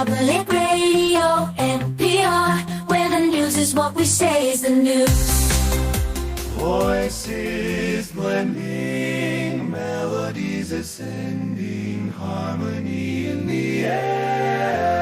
Public radio, NPR, where the news is what we say is the news. Voices blending, melodies ascending, harmony in the air.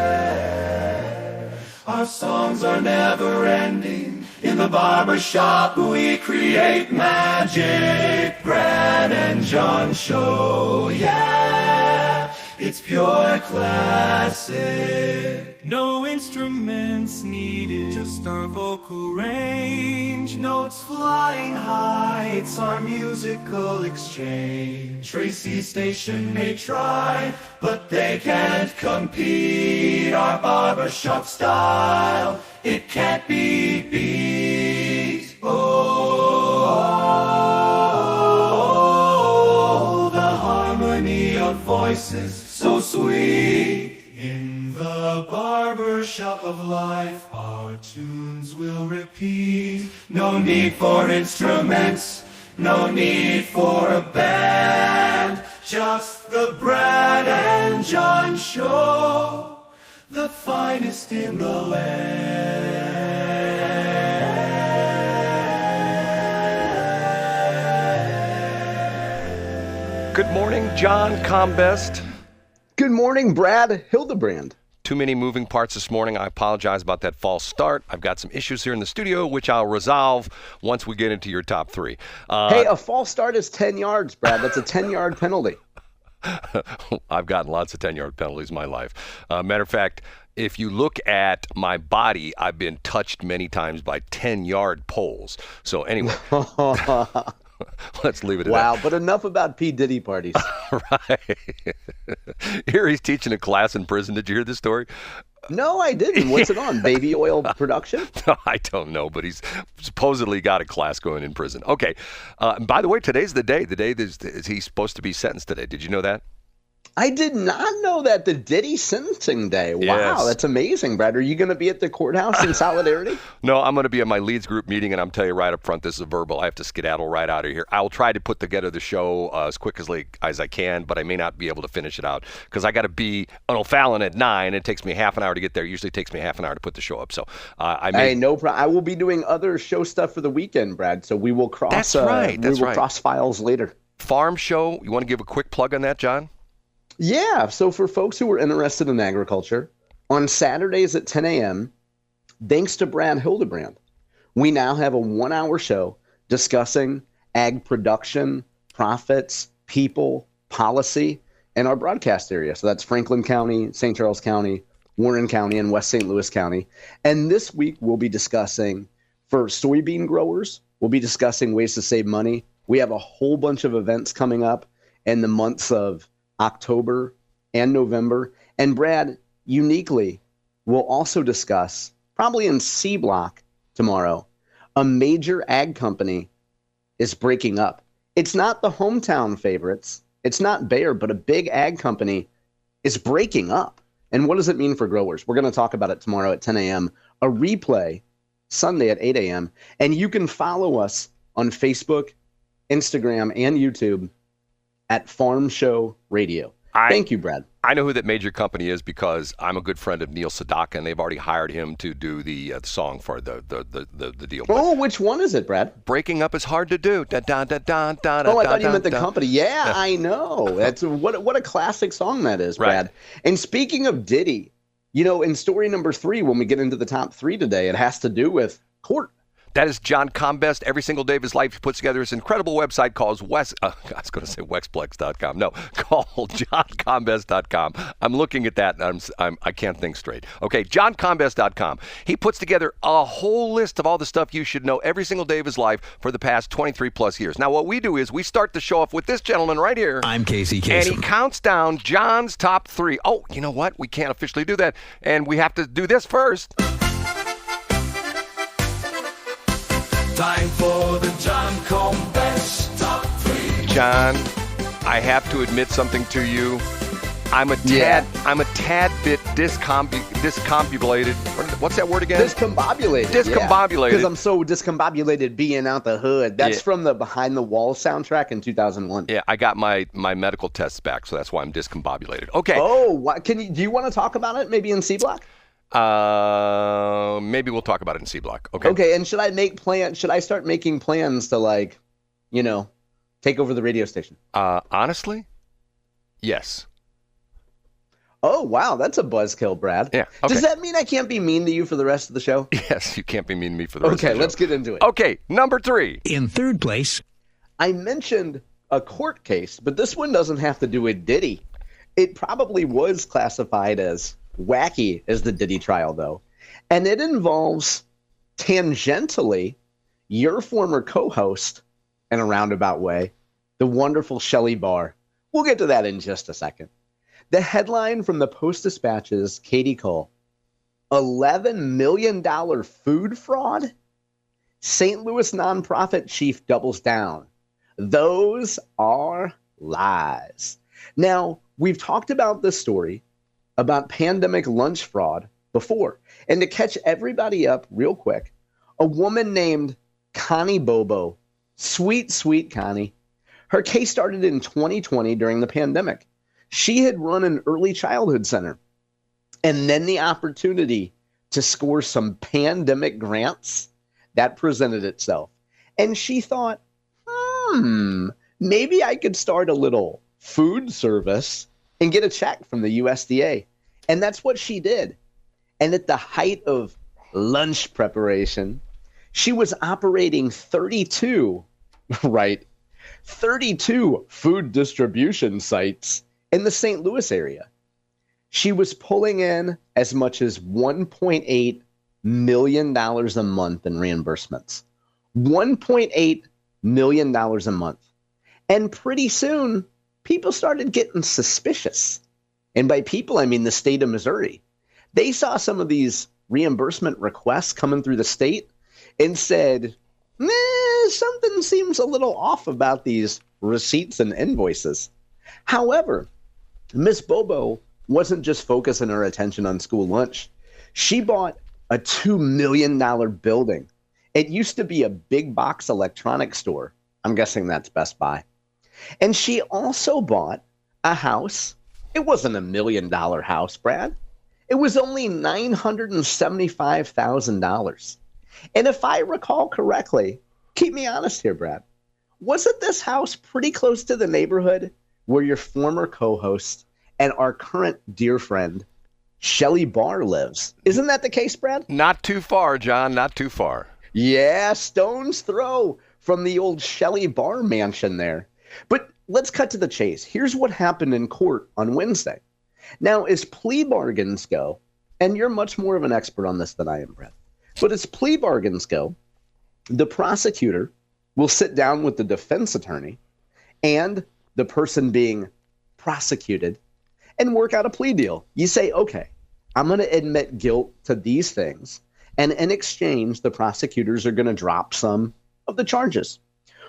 Our songs are never ending. In the barbershop we create magic. Brad and John show, yeah, it's pure classic. No instruments needed, just our vocal range. Notes flying high, it's our musical exchange. Tracy's station may try, but they can't compete. Our barbershop style, it can't be beat. Oh, the harmony of voices, so sweet. In the barbershop of life, our tunes will repeat. No need for instruments, no need for a band. Just the Brad and John show, the finest in the land. Good morning, John Combest. Good morning, Brad Hildebrand. Too many moving parts this morning. I apologize about that false start. I've got some issues here in the studio, which I'll resolve once we get into your top three. Hey, a false start is 10 yards, Brad. That's a 10-yard penalty. I've gotten lots of 10-yard penalties in my life. Matter of fact, if you look at my body, I've been touched many times by 10-yard poles. So anyway, let's leave it at that. Wow, but enough about P. Diddy parties. Right. Here he's teaching a class in prison. Did you hear this story? No, I didn't. What's it on? Baby oil production? No, I don't know, but he's supposedly got a class going in prison. Okay. By the way, today's the day. The day he's supposed to be sentenced today. Did you know that? I did not know that. The Diddy sentencing day. Wow, Yes. That's amazing, Brad. Are you going to be at the courthouse in solidarity? No, I'm going to be at my Leads group meeting, and I'm telling you right up front, this is a verbal. I have to skedaddle right out of here. I'll try to put together the show as quick as I can, but I may not be able to finish it out because I got to be on O'Fallon at 9. It takes me half an hour to get there. It usually takes me half an hour to put the show up. So Hey, no problem. I will be doing other show stuff for the weekend, Brad. So we will cross. That's right. That's right. Cross files later. Farm show. You want to give a quick plug on that, John? Yeah, so for folks who are interested in agriculture, on Saturdays at 10 a.m., thanks to Brad Hildebrand, we now have a 1-hour show discussing ag production, profits, people, policy, in our broadcast area. So that's Franklin County, St. Charles County, Warren County, and West St. Louis County. And this week we'll be discussing, for soybean growers, we'll be discussing ways to save money. We have a whole bunch of events coming up in the months of October and November. And Brad, uniquely, we'll also discuss, probably in C Block tomorrow, a major ag company is breaking up. It's not the hometown favorites. It's not Bayer, but a big ag company is breaking up. And what does it mean for growers? We're going to talk about it tomorrow at 10 a.m., a replay Sunday at 8 a.m. And you can follow us on Facebook, Instagram, and YouTube at Farm Show Radio. Thank you, Brad. I know who that major company is because I'm a good friend of Neil Sedaka, and they've already hired him to do the song for the deal. Oh, which one is it, Brad? Breaking up is hard to do. Da, da, da, da, da, Oh, I da, thought you da, meant the da. company. Yeah, I know. That's what a classic song that is, Brad. Right. And speaking of Diddy, you know, in story number 3, when we get into the top 3 today, it has to do with court. That is John Combest. Every single day of his life, he puts together his incredible website called Westplex.com. No, called johncombest.com. I'm looking at that, and I can't think straight. Okay, johncombest.com. He puts together a whole list of all the stuff you should know every single day of his life for the past 23 plus years. Now, what we do is we start the show off with this gentleman right here. I'm Casey Kasem. And he counts down John's top 3. Oh, you know what? We can't officially do that, and we have to do this first. Time for the John Combest Top 3. John, I have to admit something to you. I'm a tad bit discombobulated. What's that word again? Discombobulated. Discombobulated. Because I'm so discombobulated being out the hood. That's from the Behind the Wall soundtrack in 2001. Yeah, I got my medical tests back, so that's why I'm discombobulated. Okay. Oh, do you want to talk about it maybe in C Block? Maybe we'll talk about it in C Block. Okay. Okay, and should I start making plans to take over the radio station? Honestly, yes. Oh, wow, that's a buzzkill, Brad. Yeah. Okay. Does that mean I can't be mean to you for the rest of the show? Yes, you can't be mean to me for the rest of the show. Okay, let's get into it. Okay, number 3. In third place, I mentioned a court case, but this one doesn't have to do with Diddy. It probably was classified as wacky as the Diddy trial, though. And it involves, tangentially, your former co-host, in a roundabout way, the wonderful Shelley Barr. We'll get to that in just a second. The headline from the Post-Dispatch's Katie Cole, $11 million food fraud? St. Louis nonprofit chief doubles down. Those are lies. Now, we've talked about this story about pandemic lunch fraud before. And to catch everybody up real quick, a woman named Connie Bobo, sweet, sweet Connie, her case started in 2020 during the pandemic. She had run an early childhood center and then the opportunity to score some pandemic grants that presented itself. And she thought, maybe I could start a little food service and get a check from the USDA. And that's what she did. And at the height of lunch preparation, she was operating 32 food distribution sites in the St. Louis area. She was pulling in as much as $1.8 million a month in reimbursements. $1.8 million a month. And pretty soon, people started getting suspicious. And by people, I mean the state of Missouri. They saw some of these reimbursement requests coming through the state and said, something seems a little off about these receipts and invoices. However, Miss Bobo wasn't just focusing her attention on school lunch. She bought a $2 million building. It used to be a big box electronics store. I'm guessing that's Best Buy. And she also bought a house. It wasn't $1 million house, Brad. It was only $975,000. And if I recall correctly, keep me honest here, Brad, wasn't this house pretty close to the neighborhood where your former co-host and our current dear friend, Shelley Barr, lives? Isn't that the case, Brad? Not too far, John, not too far. Yeah, stone's throw from the old Shelley Barr mansion there. But let's cut to the chase. Here's what happened in court on Wednesday. Now, as plea bargains go, and you're much more of an expert on this than I am, Brad, but as plea bargains go, the prosecutor will sit down with the defense attorney and the person being prosecuted and work out a plea deal. You say, okay, I'm going to admit guilt to these things. And in exchange, the prosecutors are going to drop some of the charges.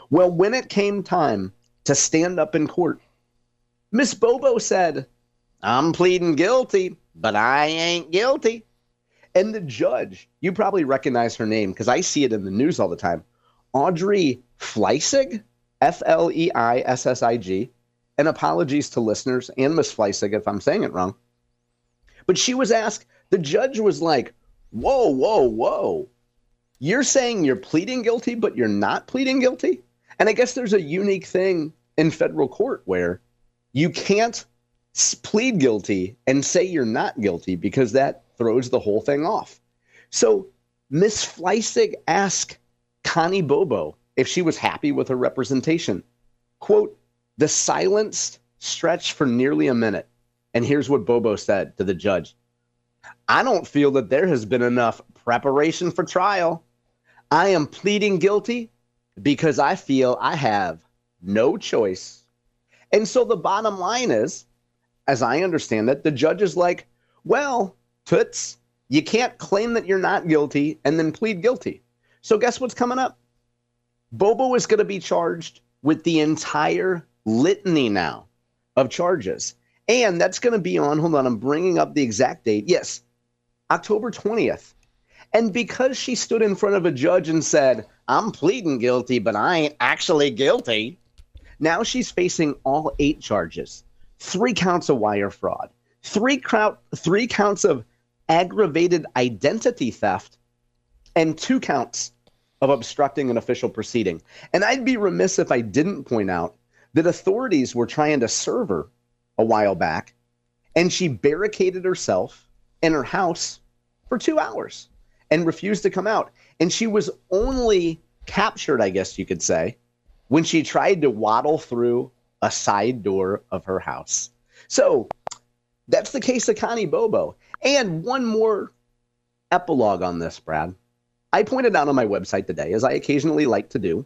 Well, when it came time to stand up in court, Miss Bobo said, I'm pleading guilty, but I ain't guilty. And the judge, you probably recognize her name because I see it in the news all the time, Audrey Fleissig, Fleissig, and apologies to listeners and Miss Fleissig if I'm saying it wrong. But she was asked, the judge was like, whoa. You're saying you're pleading guilty, but you're not pleading guilty? And I guess there's a unique thing in federal court where you can't plead guilty and say you're not guilty because that throws the whole thing off. So Miss Fleissig asked Connie Bobo if she was happy with her representation. Quote, the silence stretched for nearly a minute. And here's what Bobo said to the judge. I don't feel that there has been enough preparation for trial. I am pleading guilty because I feel I have no choice. And so the bottom line is, as I understand it, the judge is like, well, Toots, you can't claim that you're not guilty and then plead guilty. So guess what's coming up? Bobo is going to be charged with the entire litany now of charges. And that's going to be on, hold on, I'm bringing up the exact date. Yes, October 20th. And because she stood in front of a judge and said, I'm pleading guilty, but I ain't actually guilty, now she's facing all 8 charges. 3 counts of wire fraud, 3 counts of aggravated identity theft, and 2 counts of obstructing an official proceeding. And I'd be remiss if I didn't point out that authorities were trying to serve her a while back, and she barricaded herself in her house for 2 hours and refused to come out. And she was only captured, I guess you could say, when she tried to waddle through a side door of her house. So that's the case of Connie Bobo. And one more epilogue on this, Brad. I pointed out on my website today, as I occasionally like to do,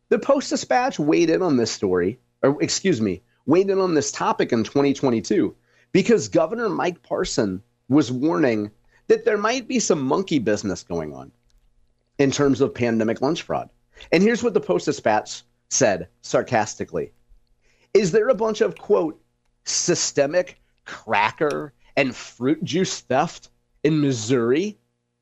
the Post-Dispatch weighed in on this story, weighed in on this topic in 2022 because Governor Mike Parson was warning that there might be some monkey business going on in terms of pandemic lunch fraud. And here's what the Post-Dispatch said sarcastically. Is there a bunch of, quote, systemic cracker and fruit juice theft in Missouri?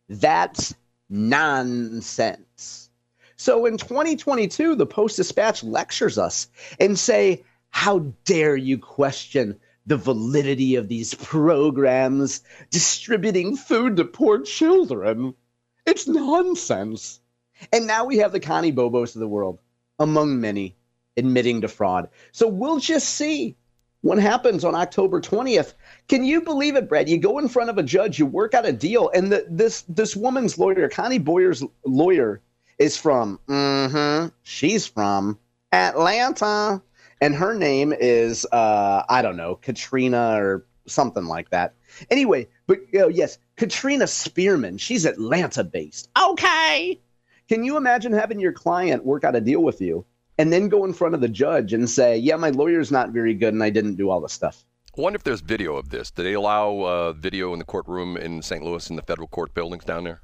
That's nonsense. So in 2022, the Post-Dispatch lectures us and say, how dare you question the validity of these programs distributing food to poor children? It's nonsense. And now we have the Connie Bobos of the world, among many, admitting to fraud. So we'll just see what happens on October 20th. Can you believe it, Brad? You go in front of a judge, you work out a deal, and this woman's lawyer, Connie Boyer's lawyer, is from, she's from Atlanta. And her name is, I don't know, Katrina or something like that. Anyway, but yes, Katrina Spearman. She's Atlanta-based. Okay. Can you imagine having your client work out a deal with you and then go in front of the judge and say, yeah, my lawyer's not very good and I didn't do all the stuff? I wonder if there's video of this. Do they allow video in the courtroom in St. Louis in the federal court buildings down there?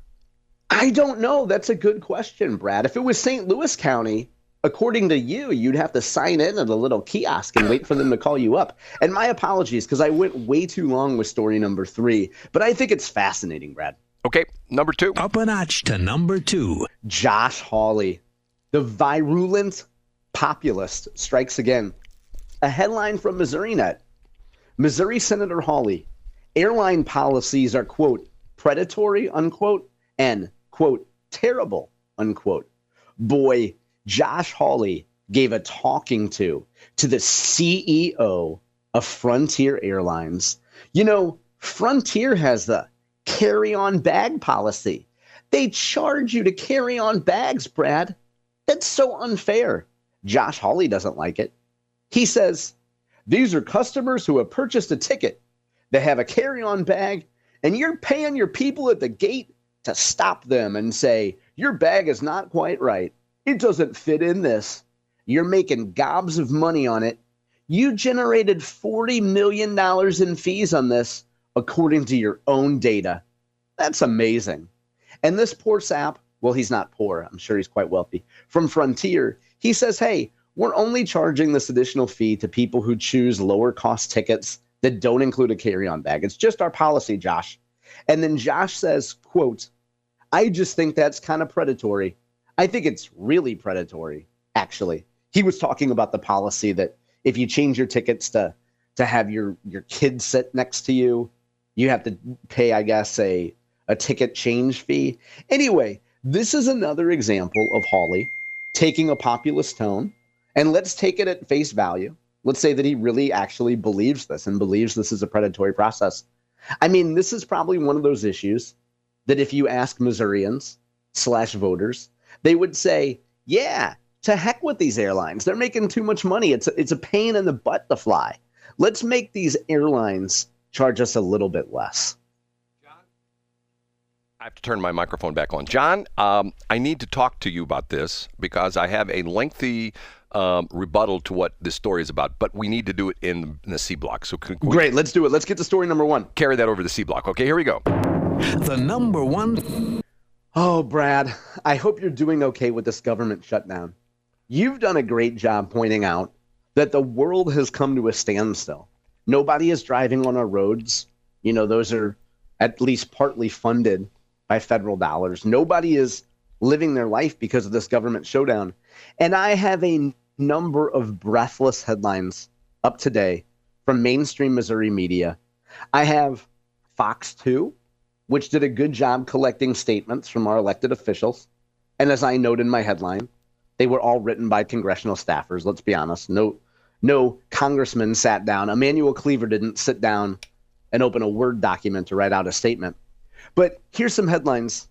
I don't know. That's a good question, Brad. If it was St. Louis County, according to you, you'd have to sign in at a little kiosk and wait for them to call you up. And my apologies, because I went way too long with story number 3. But I think it's fascinating, Brad. Okay, number 2. Up a notch to number 2. Josh Hawley, the virulent populist, strikes again. A headline from MissouriNet. Missouri Senator Hawley, airline policies are, quote, predatory, unquote, and, quote, terrible, unquote. Boy, Josh Hawley gave a talking to the CEO of Frontier Airlines. You know, Frontier has the carry-on bag policy. They charge you to carry on bags, Brad. That's so unfair. Josh Hawley doesn't like it. He says, these are customers who have purchased a ticket. They have a carry-on bag, and you're paying your people at the gate to stop them and say, your bag is not quite right. It doesn't fit in this. You're making gobs of money on it. You generated $40 million in fees on this, according to your own data. That's amazing. And this poor sap, well, he's not poor. I'm sure he's quite wealthy. From Frontier, he says, hey, we're only charging this additional fee to people who choose lower cost tickets that don't include a carry-on bag. It's just our policy, Josh. And then Josh says, quote, I just think that's kind of predatory. I think it's really predatory, actually. He was talking about the policy that if you change your tickets to have your kid sit next to you, you have to pay, I guess, a ticket change fee. Anyway, this is another example of Hawley taking a populist tone, and let's take it at face value. Let's say that he really actually believes this and believes this is a predatory process. I mean, this is probably one of those issues that if you ask Missourians / voters, they would say, yeah, to heck with these airlines. They're making too much money. It's a pain in the butt to fly. Let's make these airlines charge us a little bit less. John, I have to turn my microphone back on. John, I need to talk to you about this because I have a lengthy rebuttal to what this story is about, but we need to do it in the C block. So great, let's do it. Let's get to story number 1. Carry that over to the C block. Okay, here we go. The number 1. Oh, Brad, I hope you're doing okay with this government shutdown. You've done a great job pointing out that the world has come to a standstill. Nobody is driving on our roads. You know, those are at least partly funded by federal dollars. Nobody is living their life because of this government showdown. And I have a number of breathless headlines up today from mainstream Missouri media. I have Fox 2, which did a good job collecting statements from our elected officials. And as I noted in my headline, they were all written by congressional staffers. Let's be honest. No congressman sat down. Emmanuel Cleaver didn't sit down and open a Word document to write out a statement. But here's some headlines.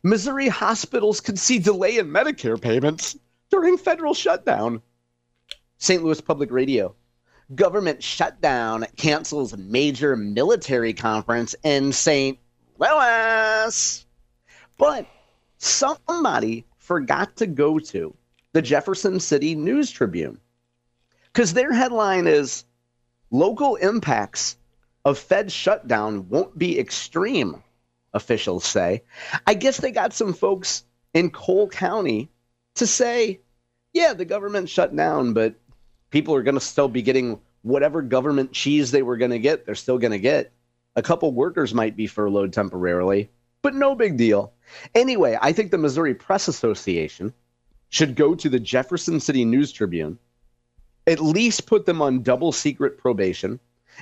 Missouri hospitals could see delay in Medicare payments during federal shutdown. St. Louis Public Radio. Government shutdown cancels major military conference in St. Louis. But somebody forgot to go to the Jefferson City News Tribune, because their headline is local impacts of Fed shutdown won't be extreme, officials say. I guess they got some folks in Cole County to say, yeah, the government shut down, but people are going to still be getting whatever government cheese they were going to get. They're still going to get. A couple workers might be furloughed temporarily, but no big deal. Anyway, I think the Missouri Press Association should go to the Jefferson City News Tribune, at least put them on double secret probation,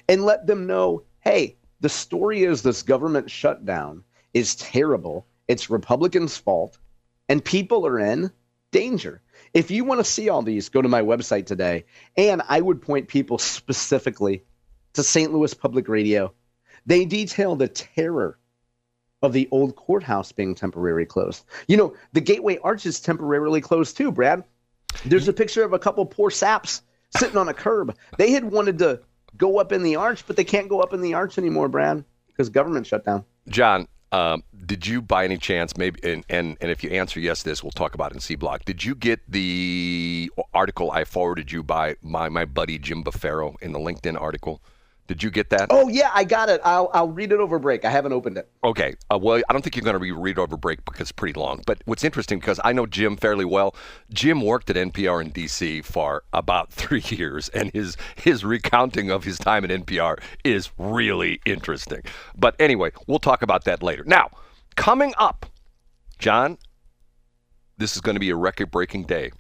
and let them know, hey, the story is this government shutdown is terrible. It's Republicans' fault, and people are in danger. If you want to see all these, go to my website today, and I would point people specifically to St. Louis Public Radio. They detail the terror of the old courthouse being temporarily closed. You know, the Gateway Arch is temporarily closed too, Brad. There's a picture of a couple poor saps sitting on a curb. They had wanted to go up in the arch, but they can't go up in the arch anymore, Brad, because government shut down. John, did you by any chance, maybe, and if you answer yes to this, we'll talk about it in C Block. Did you get the article I forwarded you by my buddy Jim Buffaro in the LinkedIn article? Did you get that? Oh, yeah, I got it. I'll read it over break. I haven't opened it. Okay. Well, I don't think you're going to read it over break because it's pretty long. But what's interesting, because I know Jim fairly well, Jim worked at NPR in D.C. for about 3 years, and his recounting of his time at NPR is really interesting. But anyway, we'll talk about that later. Now, coming up, John, this is going to be a record-breaking day.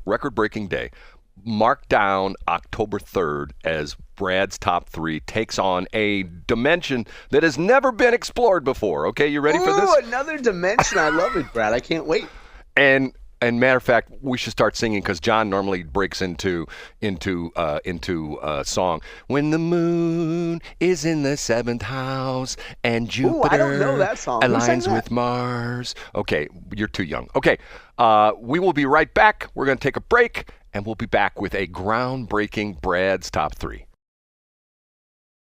Mark down October 3rd as Brad's Top 3 takes on a dimension that has never been explored before. Okay, you ready for this? Another dimension. I love it, Brad. I can't wait. And matter of fact, we should start singing because John normally breaks into a song. When the moon is in the 7th house and Jupiter I don't know that song. aligns with Mars. Okay, you're too young. Okay, we will be right back. We're going to take a break, and we'll be back with a groundbreaking Brad's Top 3.